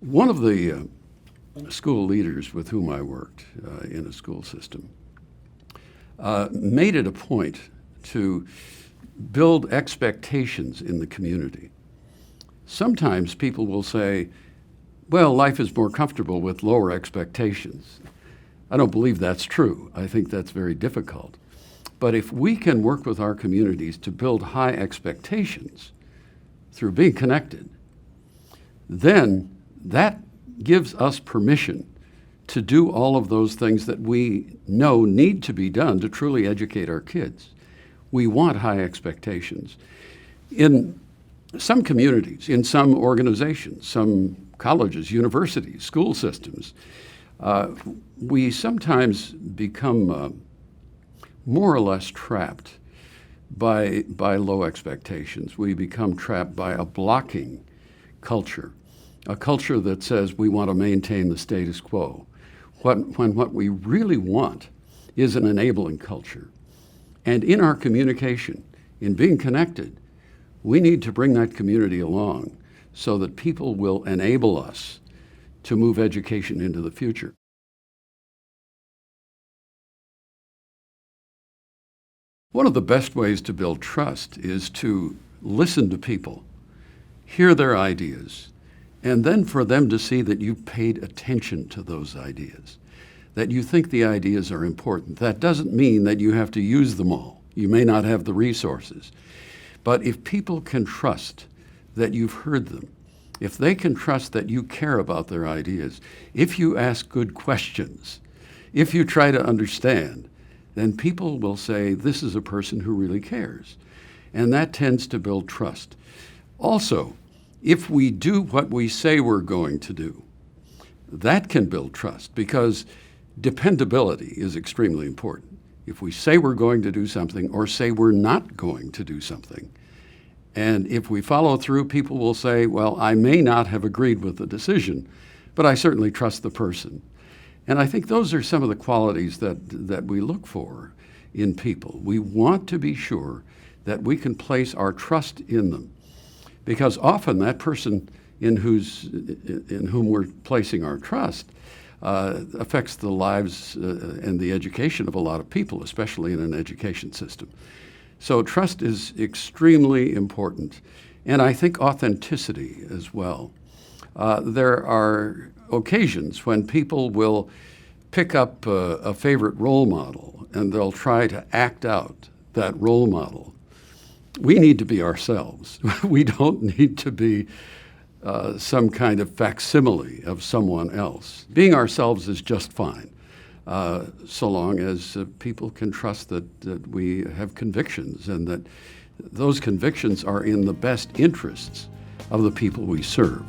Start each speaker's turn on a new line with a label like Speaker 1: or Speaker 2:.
Speaker 1: One of the school leaders with whom I worked in a school system made it a point to build expectations in the community. Sometimes people will say, well, life is more comfortable with lower expectations. I don't believe that's true. I think that's very difficult. But if we can work with our communities to build high expectations through being connected, then that gives us permission to do all of those things that we know need to be done to truly educate our kids. We want high expectations. In some communities, in some organizations, some colleges, universities, school systems, we sometimes become more or less trapped by low expectations. We become trapped by a blocking culture, a culture that says we want to maintain the status quo, when what we really want is an enabling culture. And in our communication, in being connected, we need to bring that community along so that people will enable us to move education into the future. One of the best ways to build trust is to listen to people, hear their ideas, and then for them to see that you paid attention to those ideas, that you think the ideas are important. That doesn't mean that you have to use them all. You may not have the resources. But if people can trust that you've heard them, if they can trust that you care about their ideas, if you ask good questions, if you try to understand, then people will say, this is a person who really cares. And that tends to build trust. Also, if we do what we say we're going to do, that can build trust because dependability is extremely important. If we say we're going to do something or say we're not going to do something, and if we follow through, people will say, well, I may not have agreed with the decision, but I certainly trust the person. And I think those are some of the qualities that we look for in people. We want to be sure that we can place our trust in them, because often that person in whom we're placing our trust affects the lives and the education of a lot of people, especially in an education system. So trust is extremely important, and I think authenticity as well. There are occasions when people will pick up a favorite role model and they'll try to act out that role model. We need to be ourselves. We don't need to be some kind of facsimile of someone else. Being ourselves is just fine, so long as people can trust that we have convictions and that those convictions are in the best interests of the people we serve.